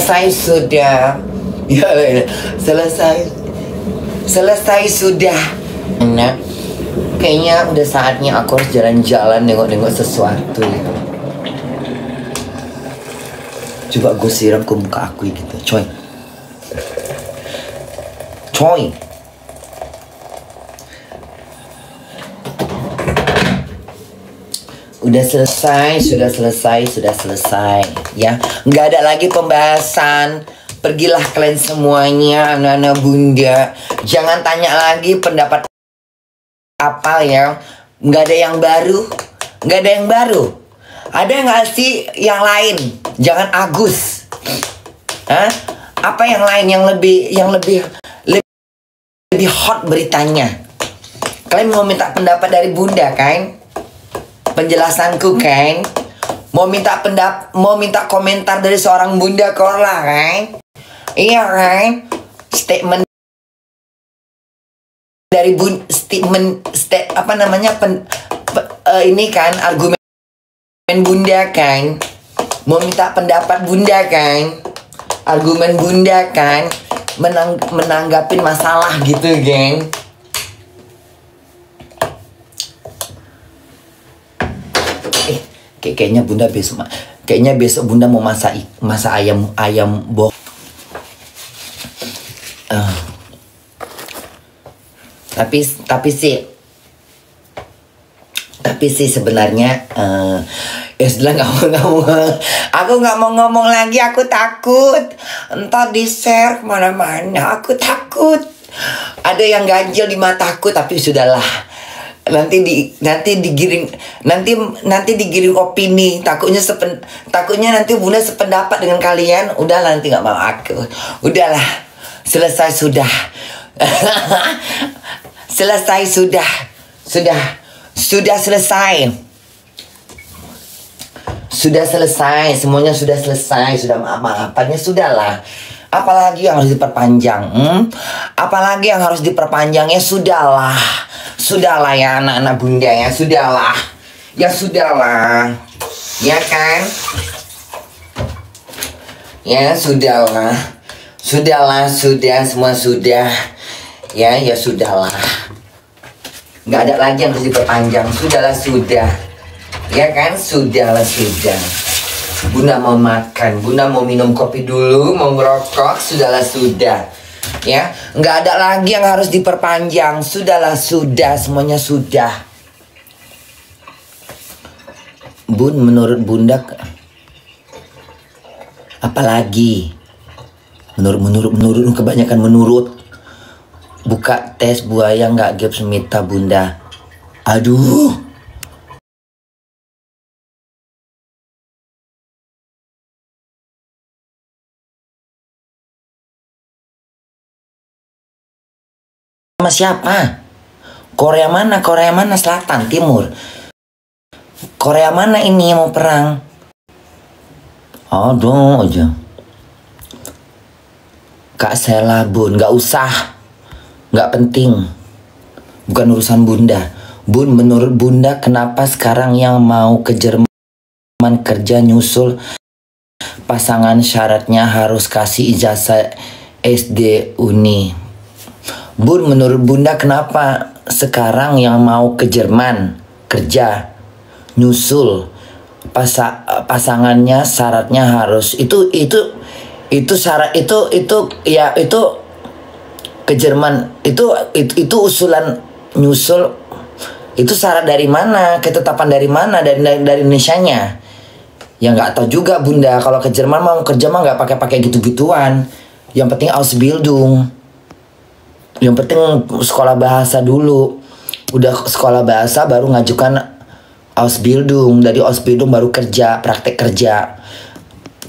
Selesai sudah. Ya, selesai sudah. Nah, kayaknya udah saatnya aku harus jalan-jalan nengok-nengok sesuatu ya. Coba gue siram ke muka aku gitu, coy. Udah selesai ya. Nggak ada lagi pembahasan. Pergilah kalian semuanya, anak-anak bunda. Jangan tanya lagi pendapat apa ya. Nggak ada yang baru. Ada nggak sih yang lain? Jangan Agus. Hah? Apa yang lain yang lebih hot beritanya? Kalian mau minta pendapat dari bunda kan? Penjelasanku kan? Mau minta komentar dari seorang bunda Korla kan? Iya kan? Statement dari ini kan argumen bunda kan? Mau minta pendapat bunda kan? Argumen bunda kan? Menanggapin masalah gitu geng. Kayaknya besok bunda mau masak ayam bok. Tapi sih sebenarnya ya sudah aku nggak mau ngomong lagi, aku takut entar di share kemana-mana, aku takut ada yang ganjil di mataku, tapi sudahlah. Nanti digiring opini, takutnya nanti bunda sependapat dengan kalian. Udah nanti nggak mau aku. Udahlah, selesai sudah. Selesai sudah selesai, semuanya sudah selesai, sudah maaf-maafannya sudahlah. Apalagi yang harus diperpanjang? Apalagi yang harus diperpanjangnya? Sudahlah ya anak-anak bunda ya, sudahlah. Ya kan? Ya sudahlah, semua sudah. Ya sudahlah. Nggak ada lagi yang harus diperpanjang. Sudah. Ya kan? Sudah. Bunda mau makan, bunda mau minum kopi dulu, mau ngerokok, sudah. Ya, nggak ada lagi yang harus diperpanjang. Sudah, semuanya sudah. Bun, menurut bunda apalagi? Menurut kebanyakan menurut. Buka tes buaya nggak gap semita bunda. Aduh. Sama siapa? Korea mana? Selatan, timur? Korea mana ini yang mau perang? Aduh aja. Kak Sela bun, nggak usah. Nggak penting. Bukan urusan bunda. Bun, menurut bunda kenapa sekarang yang mau ke Jerman kerja nyusul pasangan syaratnya harus kasih ijazah SD Uni? Bun, menurut bunda kenapa sekarang yang mau ke Jerman kerja nyusul pasangannya syaratnya harus itu syarat itu ke Jerman itu usulan nyusul itu syarat dari mana, ketetapan dari mana, dari Indonesianya ya nggak tahu juga bunda. Kalau ke Jerman mau kerja mah nggak pakai gitu-gituan, yang penting Ausbildung. Yang penting sekolah bahasa dulu. Udah sekolah bahasa baru ngajukan Ausbildung. Dari Ausbildung baru kerja, praktek kerja.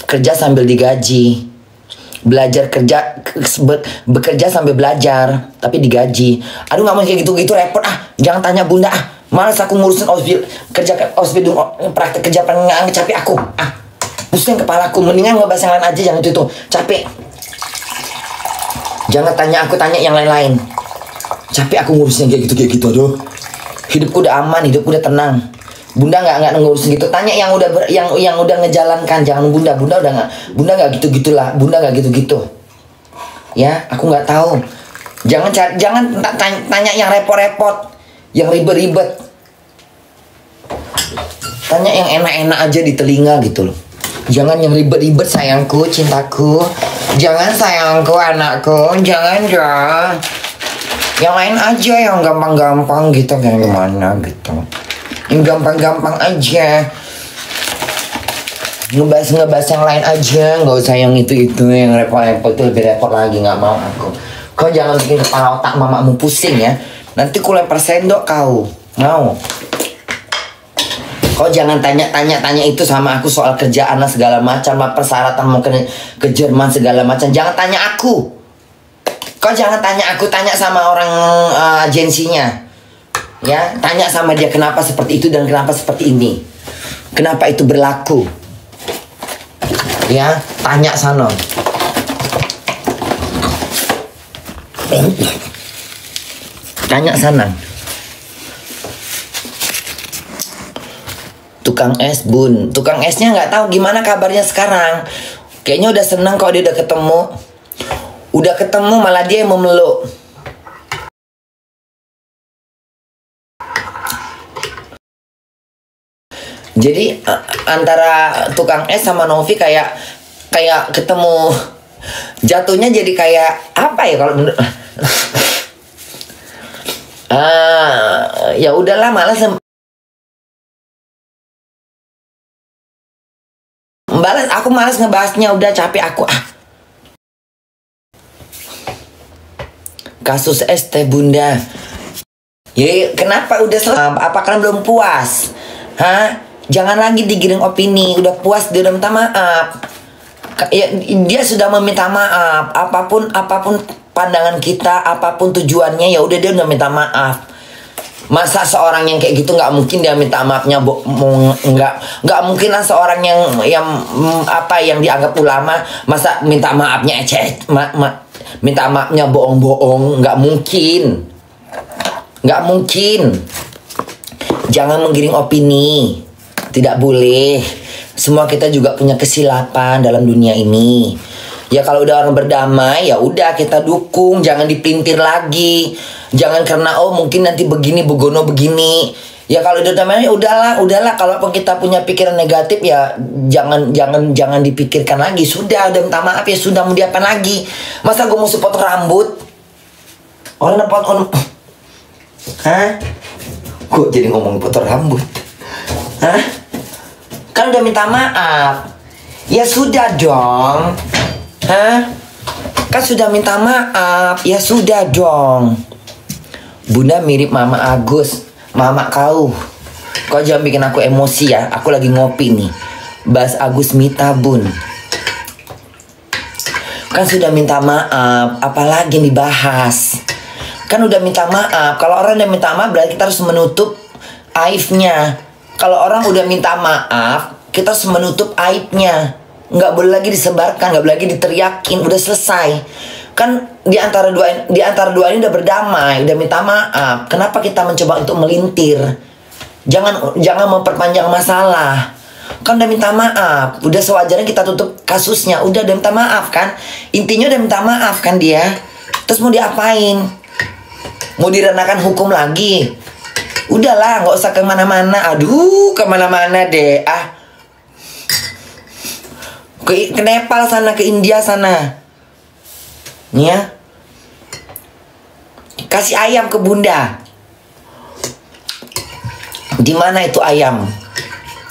Kerja sambil digaji. Bekerja sambil belajar, tapi digaji. Aduh nggak mau kayak gitu repot Jangan tanya bunda Malas aku ngurusin Ausbildung praktek kerja pengen capek aku. Pusing kepalaku. Mendingan ngebahas yang lain aja, jangan itu capek. Jangan tanya aku, tanya yang lain-lain. Capek aku ngurusin kayak gitu aduh. Hidupku udah aman, hidupku udah tenang. Bunda nggak ngurus gitu. Tanya yang udah yang udah ngejalankan. Jangan Bunda nggak gitu gitulah. Bunda nggak gitu gitu. Ya, aku nggak tahu. Jangan tanya yang repot-repot, yang ribet-ribet. Tanya yang enak-enak aja di telinga gitu loh. Jangan yang ribet-ribet, sayangku, cintaku. Jangan sayangku, anakku. Jangan dong. Yang lain aja yang gampang-gampang gitu, kayak gimana gitu. Yang gampang-gampang aja. Ngebahas yang lain aja, nggak usah yang itu yang repot-repot itu lebih repot lagi, nggak mau aku. Kau jangan bikin kepala otak mamamu pusing ya. Nanti ku lempar sendok kau. Mau? Kau jangan tanya itu sama aku soal kerjaan segala macam, persyaratan mau ke Jerman segala macam. Jangan tanya aku. Kau jangan tanya aku, tanya sama orang agensinya. Ya, tanya sama dia kenapa seperti itu dan kenapa seperti ini. Kenapa itu berlaku? Ya, tanya sana. Tanya sana. Tukang es bun, tukang esnya nggak tahu gimana kabarnya sekarang. Kayaknya udah senang kalau dia udah ketemu. Udah ketemu malah dia yang memeluk. Jadi antara tukang es sama Novi kayak ketemu, jatuhnya jadi kayak apa ya kalau menurut ya udahlah, malas aku malas ngebahasnya, udah capek aku. Kasus es teh Bunda. Ya kenapa udah selesai? Apa kalian belum puas? Hah? Jangan lagi digiring opini. Udah puas, dia udah minta maaf. Ya, dia sudah meminta maaf. Apapun pandangan kita, apapun tujuannya, ya udah dia udah minta maaf. Masa seorang yang kayak gitu nggak mungkin dia minta maafnya nggak mungkin lah seorang yang dianggap ulama masa minta maafnya minta maafnya bohong-bohong, nggak mungkin. Jangan menggiring opini, tidak boleh. Semua kita juga punya kesilapan dalam dunia ini. Ya kalau udah orang berdamai, ya udah kita dukung, jangan dipelintir lagi. Jangan karena mungkin nanti begini begono begini. Ya kalau udah damai, udahlah. Kalaupun kita punya pikiran negatif ya jangan dipikirkan lagi. Sudah minta maaf ya sudah, mau diapain lagi? Masa gue mau potong rambut? Orang potong. Hah? Kok jadi ngomong potong rambut? Hah? Kan udah minta maaf. Ya sudah dong. Hah? Kan sudah minta maaf. Ya sudah dong. Bunda mirip Mama Agus, Mama kau. Kau jangan bikin aku emosi ya. Aku lagi ngopi nih. Bahas Agus Mita Bun. Kan sudah minta maaf, apalagi yang dibahas? Kan udah minta maaf. Kalau orang udah minta maaf berarti kita harus menutup aibnya. Kalau orang udah minta maaf, kita harus menutup aibnya. Nggak boleh lagi disebarkan, nggak boleh lagi diteriakin. Udah selesai. Kan di antara dua ini udah berdamai, udah minta maaf. Kenapa kita mencoba untuk melintir? Jangan memperpanjang masalah. Kan udah minta maaf, udah sewajarnya kita tutup kasusnya. Udah minta maaf kan? Intinya udah minta maaf kan dia. Terus mau diapain? Mau direnakan hukum lagi? Udahlah, nggak usah kemana-mana. Aduh, kemana-mana deh. Ke Nepal sana, ke India sana. Nih ya. Kasih ayam ke Bunda. Di mana itu ayam?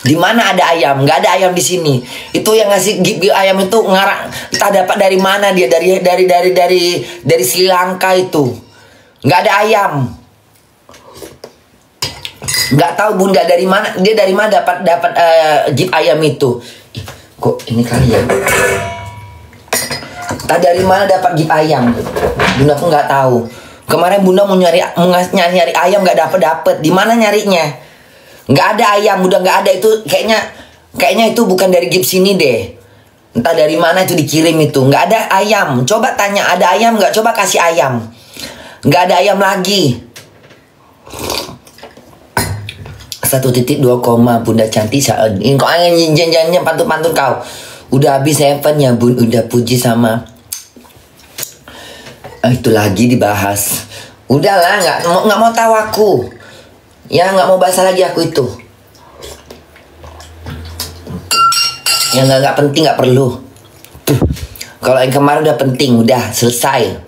Di mana ada ayam? Nggak ada ayam di sini. Itu yang ngasih ayam itu ngarang. Entah dapat dari mana dia, dari Sri Lanka itu. Nggak ada ayam. Nggak tahu Bunda dari mana. Dia dari mana dapat jeep ayam itu? Kok ini kali ya? Entah dari mana dapat jeep ayam. Bunda pun nggak tahu. Kemarin Bunda mau nyari ayam nggak dapet. Di mana nyarinya? Nggak ada ayam. Udah nggak ada itu. Kayaknya itu bukan dari jeep sini deh. Entah dari mana itu dikirim itu. Nggak ada ayam. Coba tanya ada ayam nggak? Coba kasih ayam. Nggak ada ayam lagi. 1.2 koma Bunda cantik saat ini kok jangan pantun-pantun kau. Udah habis Seven ya Bun, udah puji sama itu lagi dibahas. Udahlah, nggak mau tahu aku. Ya nggak mau bahas lagi aku itu. Yang nggak penting nggak perlu. Kalau yang kemarin udah penting, udah selesai.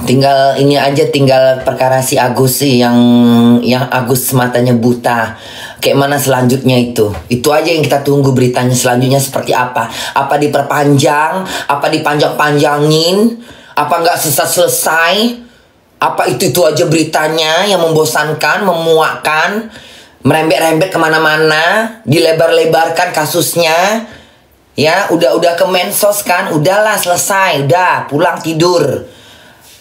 Tinggal ini aja, tinggal perkara si Agus sih yang Agus matanya buta. Kayak mana selanjutnya itu? Itu aja yang kita tunggu beritanya selanjutnya seperti apa. Apa diperpanjang? Apa dipanjang-panjangin? Apa nggak selesai? Apa itu aja beritanya yang membosankan, memuakkan, merembet-rembet kemana-mana, dilebar-lebarkan kasusnya. Ya, udah ke mensos kan? Udahlah selesai, udah pulang tidur.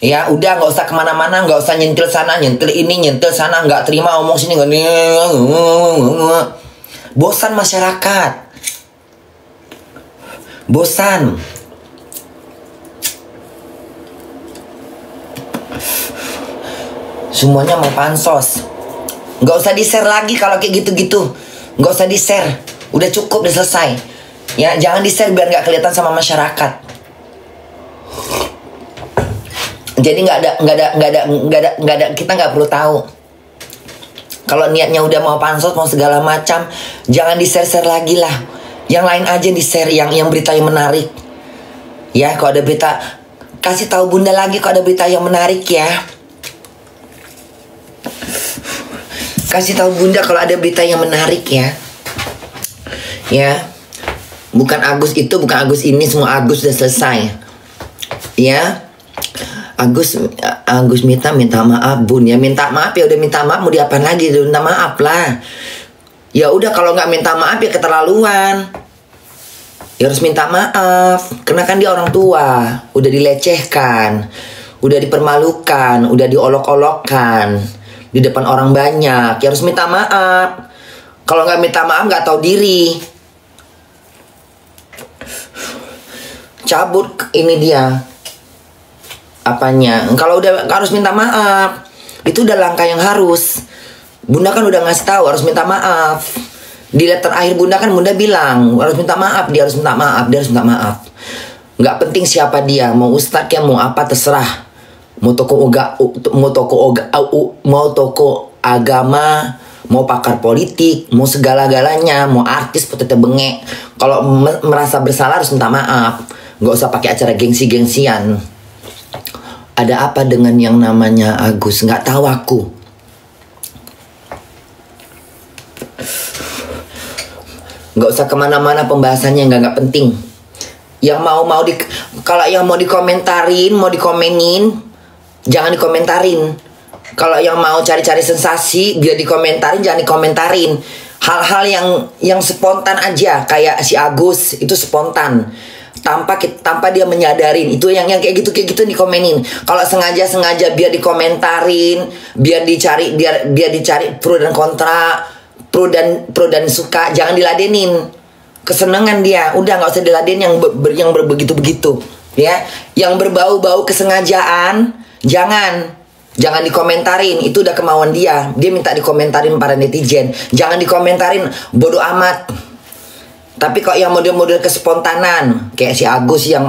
Ya udah nggak usah kemana-mana, nggak usah nyentil sana, nyentil ini, nyentil sana, nggak terima omong sini, bosan masyarakat, bosan. Semuanya mau pansos, nggak usah di-share lagi kalau kayak gitu-gitu, nggak usah di-share, udah cukup, udah selesai. Ya jangan di-share biar nggak kelihatan sama masyarakat. Jadi nggak ada, kita nggak perlu tahu. Kalau niatnya udah mau pansos, mau segala macam, jangan di-share lagi lah. Yang lain aja di-share, yang berita yang menarik. Ya, kalau ada berita, kasih tahu Bunda lagi kalau ada berita yang menarik ya. Kasih tahu Bunda kalau ada berita yang menarik ya. Ya, bukan Agus itu, bukan Agus ini, semua Agus udah selesai. Ya. Agus minta maaf Bun, ya minta maaf ya udah minta maaf, mau diapain lagi, udah minta maaf lah. Ya udah kalau nggak minta maaf ya keterlaluan. Ya harus minta maaf, karena kan dia orang tua, udah dilecehkan, udah dipermalukan, udah diolok-olokkan di depan orang banyak. Ya harus minta maaf. Kalau nggak minta maaf nggak tahu diri. Cabut ini dia. Apanya? Kalau udah harus minta maaf, itu udah langkah yang harus. Bunda kan udah ngasih tahu harus minta maaf. Di letter akhir Bunda kan Bunda bilang harus minta maaf, dia harus minta maaf, dia harus minta maaf. Nggak penting siapa dia, mau ustadz kayak mau apa terserah. Mau toko agama, mau pakar politik, mau segala-galanya, mau artis tetep bengek. Kalau merasa bersalah harus minta maaf. Nggak usah pakai acara gengsi-gengsian. Ada apa dengan yang namanya Agus? Nggak tahu aku. Nggak usah kemana-mana pembahasannya, nggak penting. Yang kalau yang mau dikomentarin, mau dikomenin, jangan dikomentarin. Kalau yang mau cari-cari sensasi, biar dikomentarin, jangan dikomentarin. Hal-hal yang spontan aja, kayak si Agus itu spontan. Tanpa dia menyadarin, itu yang kayak gitu dikomenin. Kalau sengaja biar dikomentarin, biar dicari pro dan kontra, pro dan suka, jangan diladenin. Kesenangan dia, udah nggak usah diladenin yang begitu ya. Yang berbau-bau kesengajaan, jangan dikomentarin. Itu udah kemauan dia minta dikomentarin para netizen. Jangan dikomentarin, bodoh amat. Tapi kok yang model-model kespontanan kayak si Agus yang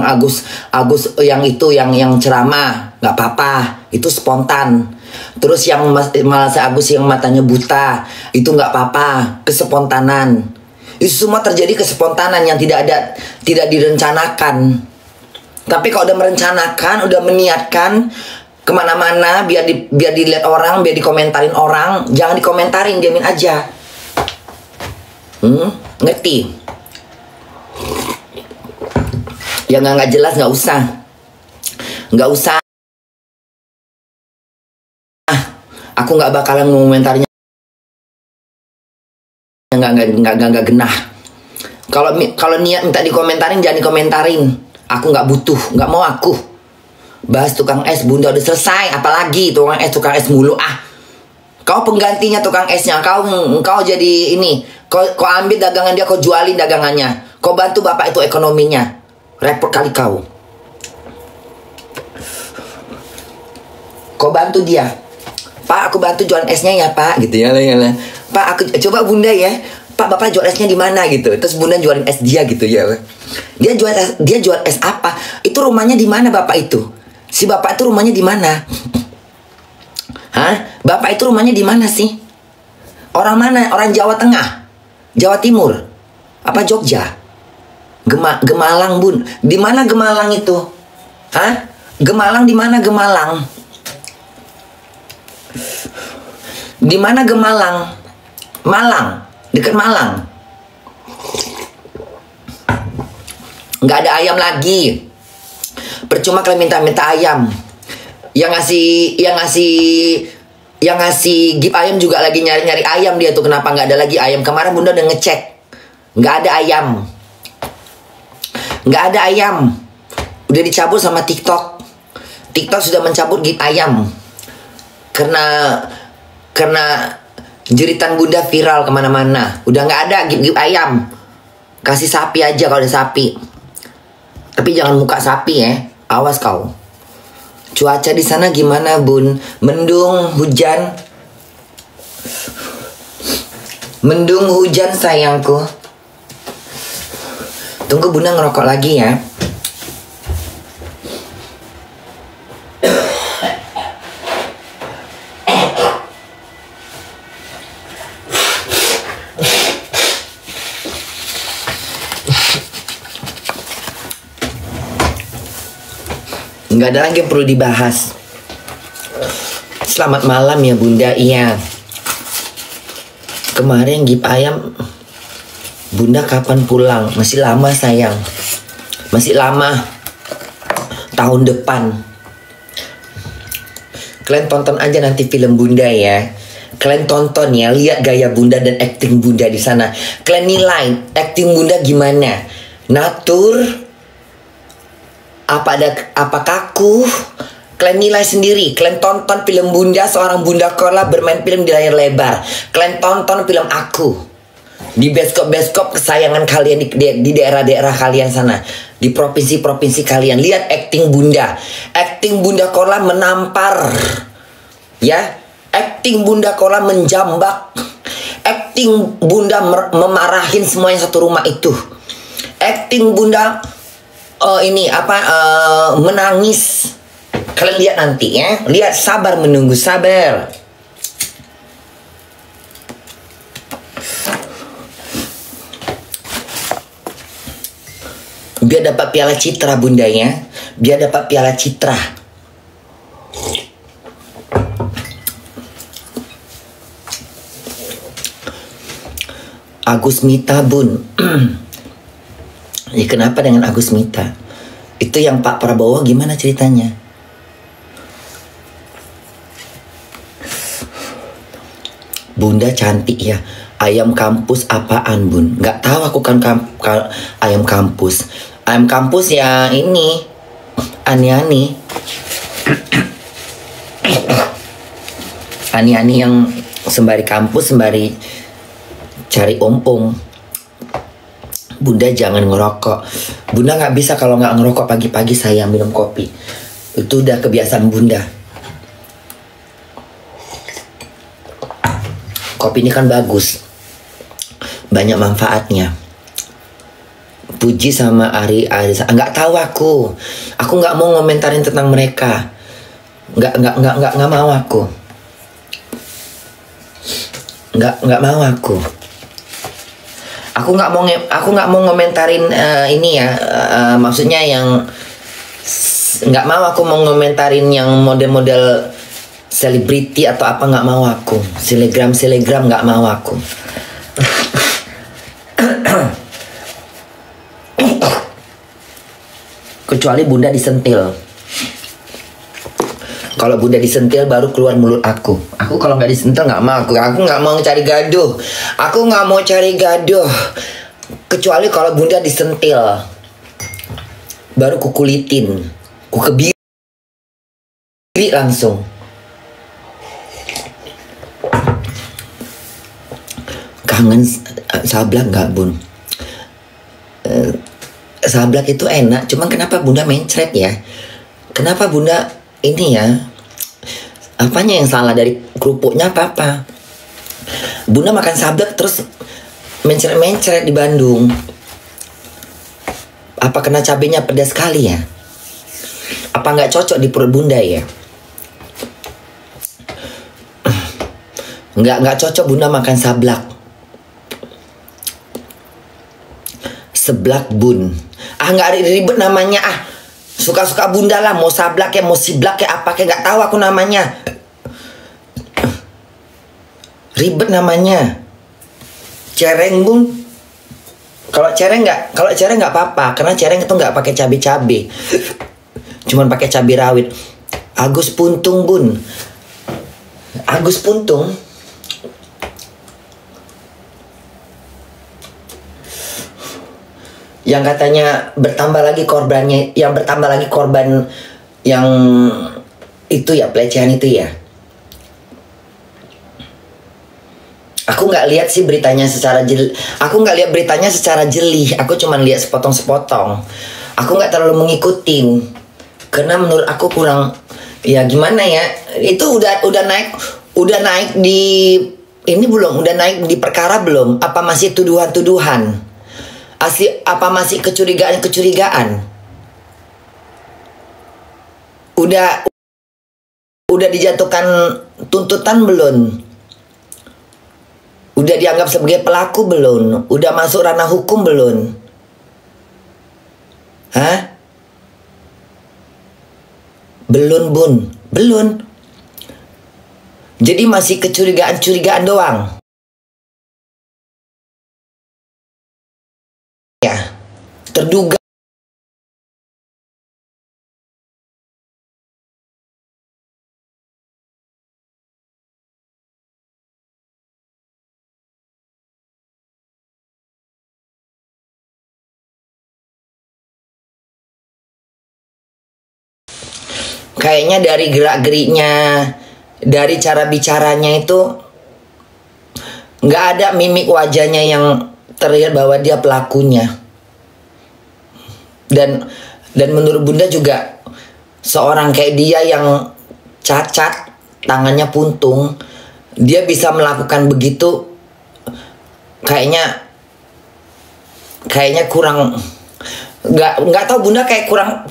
ceramah, nggak apa-apa, itu spontan. Terus yang malah si Agus yang matanya buta, itu nggak apa-apa, kespontanan. Itu semua terjadi kespontanan yang tidak direncanakan. Tapi kalau udah merencanakan, udah meniatkan kemana-mana biar dilihat orang, biar dikomentarin orang, jangan dikomentarin, diamin aja. Ngerti? Yang nggak jelas nggak usah. Aku nggak bakalan ngomentarinya, nggak genah. Kalau niat minta dikomentarin, jangan dikomentarin. Aku nggak butuh, nggak mau aku bahas tukang es. Bunda udah selesai, apalagi tukang es mulu. Kau penggantinya tukang esnya, kau jadi ini. Kau ambil dagangan dia, kau jualin dagangannya. Kau bantu bapak itu ekonominya. Repot kali kau. Kau bantu dia. Pak aku bantu jualan esnya ya Pak gitu ya. Pak aku coba Bunda ya, Pak bapak jual esnya di mana gitu. Terus Bunda jualin es dia gitu ya. Dia jual es apa? Itu rumahnya di mana bapak itu? Si bapak itu rumahnya di mana? Hah? Bapak itu rumahnya di mana sih? Orang mana? Orang Jawa Tengah? Jawa Timur? Apa Jogja? Gemalang Bun. Di mana Gemalang itu? Hah? Gemalang di mana Gemalang? Di mana Gemalang? Malang, dekat Malang. Nggak ada ayam lagi. Percuma kalian minta ayam. Yang ngasih gift ayam juga lagi nyari ayam dia tuh. Kenapa nggak ada lagi ayam? Kemarin Bunda udah ngecek, nggak ada ayam. Nggak ada ayam. Udah dicabut sama TikTok. TikTok sudah mencabut gift ayam. Karena jeritan Bunda viral kemana-mana. Udah nggak ada gift ayam. Kasih sapi aja kalau ada sapi. Tapi jangan muka sapi ya. Awas kau. Cuaca di sana gimana Bun? Mendung, hujan? Mendung, hujan sayangku. Tunggu Bunda ngerokok lagi ya. Nggak ada lagi yang perlu dibahas. Selamat malam ya Bunda. Iya. Kemarin gift ayam. Bunda kapan pulang? Masih lama sayang. Masih lama. Tahun depan. Kalian tonton aja nanti film Bunda ya. Kalian tonton ya. Lihat gaya Bunda dan acting Bunda di sana. Kalian nilai acting Bunda gimana? Natur? Apa kaku? Kalian nilai sendiri. Kalian tonton film Bunda, seorang Bunda Korla bermain film di layar lebar. Kalian tonton film aku di bioskop kesayangan kalian di daerah-daerah kalian sana, di provinsi-provinsi kalian. Lihat acting Bunda. Acting Bunda Korla menampar. Ya, acting Bunda Korla menjambak. Acting Bunda memarahin semua yang satu rumah itu. Acting Bunda menangis. Kalian lihat nanti ya. Lihat, sabar menunggu, sabar. Biar dapat piala citra Bunda ya. Biar dapat piala citra. Agus Mita Bun. Ya, kenapa dengan Agus Mita? Itu yang Pak Prabowo gimana ceritanya? Bunda cantik ya. Ayam kampus apaan Bun? Gak tahu aku kan ayam kampus. Ayam kampus ya ini. Ani-ani. Ani-ani yang sembari kampus, sembari cari ompong. Bunda jangan ngerokok. Bunda nggak bisa kalau nggak ngerokok pagi-pagi saya minum kopi. Itu udah kebiasaan Bunda. Kopi ini kan bagus. Banyak manfaatnya. Puji sama Ari. Nggak tahu aku. Aku nggak mau ngomentarin tentang mereka. Nggak mau aku. Nggak mau aku. Aku nggak mau ngomentarin ini ya, maksudnya yang nggak mau aku mau ngomentarin yang model-model selebriti atau apa, nggak mau aku. Selegram nggak mau aku. Kecuali Bunda disentil. Kalau Bunda disentil baru keluar mulut aku. Aku kalau nggak disentil nggak mau. Aku nggak mau cari gaduh. Aku nggak mau cari gaduh. Kecuali kalau Bunda disentil, baru kukulitin, kukebiri langsung. Kangen sablak nggak Bun? Sablak itu enak. Cuman kenapa Bunda mencret ya? Kenapa Bunda ini ya? Apanya yang salah dari kerupuknya apa? Bunda makan sablak terus mencret-mencret di Bandung. Apa kena cabenya pedas sekali ya? Apa nggak cocok di perut Bunda ya? Nggak cocok Bunda makan sablak. Seblak bun. Nggak ada ribet namanya Suka-suka Bunda lah, mau sablak ya, mau siblak ya, apa kayak nggak tahu aku namanya. Ribet namanya. Cereng bun. Kalau cereng nggak apa-apa, karena cereng itu nggak pakai cabai-cabai. Cuman pakai cabai rawit. Agus Puntung bun. Agus Puntung. Yang katanya bertambah lagi korbannya, yang bertambah lagi korban yang itu ya, pelecehan itu ya. Aku nggak lihat sih beritanya secara aku nggak lihat beritanya secara jeli. Aku cuman lihat sepotong-sepotong. Aku nggak terlalu mengikutin karena menurut aku kurang, ya gimana ya. Itu udah naik di ini belum? Udah naik di perkara belum? Apa masih tuduhan-tuduhan? Apa masih kecurigaan-kecurigaan? Udah dijatuhkan tuntutan belum? Udah dianggap sebagai pelaku belum? Udah masuk ranah hukum belum? Hah? Belum bun, belum. Jadi masih kecurigaan-curigaan doang. Ya, terduga. Kayaknya dari gerak-geriknya, dari cara bicaranya itu nggak ada mimik wajahnya yang terlihat bahwa dia pelakunya. Dan menurut Bunda juga seorang kayak dia yang cacat, tangannya puntung, dia bisa melakukan begitu, kayaknya kurang, nggak tahu Bunda, kayak kurang,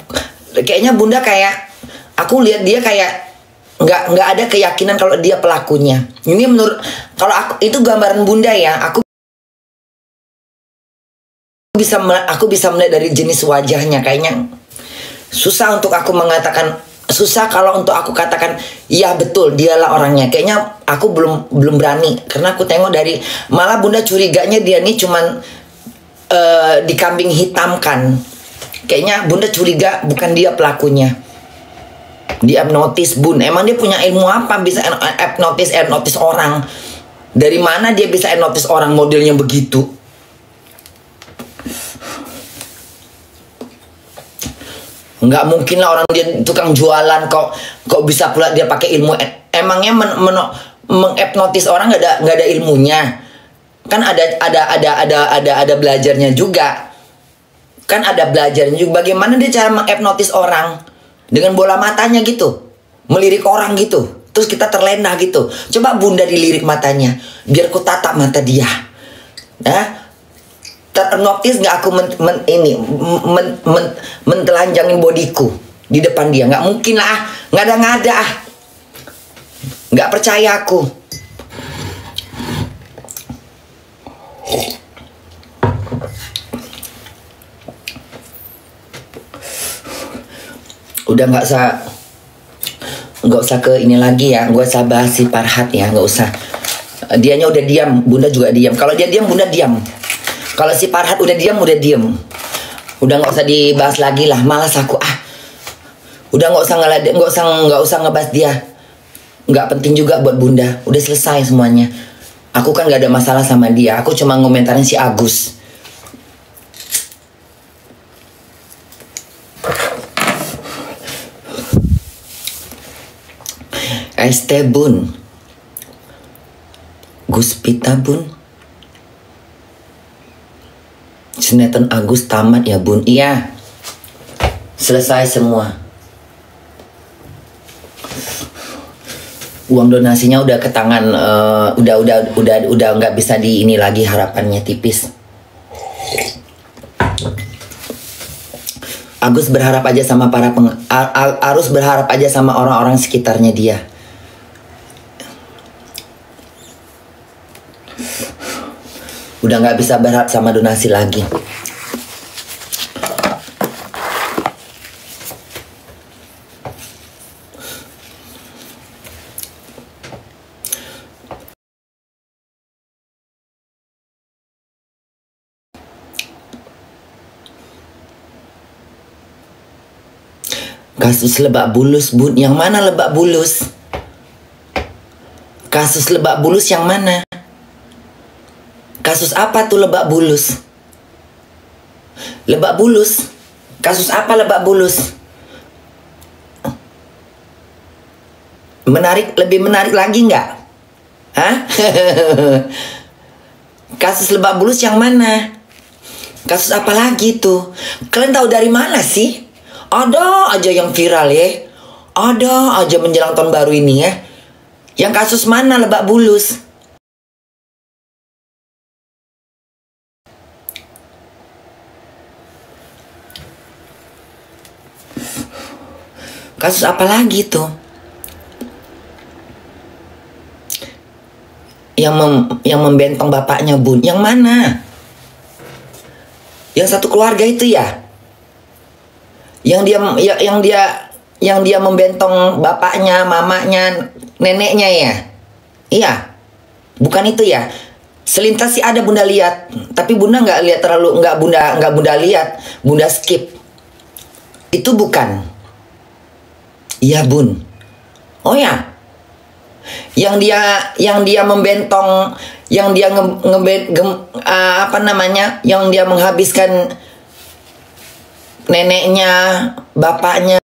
kayaknya Bunda kayak, aku lihat dia kayak nggak ada keyakinan kalau dia pelakunya. Ini menurut, kalau aku itu gambaran Bunda ya, aku bisa melihat dari jenis wajahnya. Kayaknya susah untuk aku mengatakan, susah kalau untuk aku katakan ya betul dialah orangnya. Kayaknya aku belum berani, karena aku tengok dari, malah Bunda curiganya dia nih cuman dikambing hitamkan. Kayaknya Bunda curiga bukan dia pelakunya. Dia hipnotis bun. Emang dia punya ilmu apa bisa hipnotis orang? Dari mana dia bisa hipnotis orang modelnya begitu? Nggak mungkin lah, orang dia tukang jualan kok bisa pula dia pakai ilmu. Emangnya menghipnotis orang nggak ada ilmunya? Kan ada belajarnya juga. Kan ada belajarnya juga. Bagaimana dia cara menghipnotis orang? Dengan bola matanya gitu, melirik orang gitu, terus kita terlena gitu. Coba Bunda dilirik matanya, biar ku tatap mata dia. Ternotis nggak aku mentelanjangin bodiku di depan dia? Nggak mungkin lah, ngada-ngada. Nggak percaya aku. Udah nggak usah ke ini lagi ya, nggak usah bahas si Farhat ya, nggak usah. Dianya udah diam, Bunda juga diam. Kalau dia diam, Bunda diam. Kalau si Farhat udah diam, udah nggak usah dibahas lagi lah. Malas aku udah nggak usah ngebahas dia. Nggak penting juga buat Bunda. Udah selesai semuanya. Aku kan nggak ada masalah sama dia. Aku cuma ngomentarin si Agus. ST bun, Guspita bun, sinetron Agus tamat ya bun. Iya, selesai semua. Uang donasinya udah ke tangan, udah nggak bisa di ini lagi, harapannya tipis. Agus berharap aja sama Arus berharap aja sama orang-orang sekitarnya dia. Udah nggak bisa berharap sama donasi lagi. Kasus Lebak Bulus, Bun. Yang mana Lebak Bulus? Kasus Lebak Bulus yang mana? Kasus apa tuh Lebak Bulus? Lebak Bulus? Kasus apa Lebak Bulus? Lebih menarik lagi nggak? Hah? Kasus Lebak Bulus yang mana? Kasus apa lagi tuh? Kalian tahu dari mana sih? Ada aja yang viral ya. Ada aja menjelang tahun baru ini ya. Yang kasus mana Lebak Bulus? Kasus apa lagi tuh? Yang membentong bapaknya, Bun. Yang mana? Yang satu keluarga itu ya? Yang dia membentong bapaknya, mamanya, neneknya ya? Iya. Bukan itu ya? Selintas sih ada Bunda lihat, tapi Bunda nggak lihat terlalu, nggak Bunda lihat, Bunda skip. Itu bukan. Iya, Bun. Oh ya. Yang dia membentong, yang dia yang dia menghabiskan neneknya, bapaknya,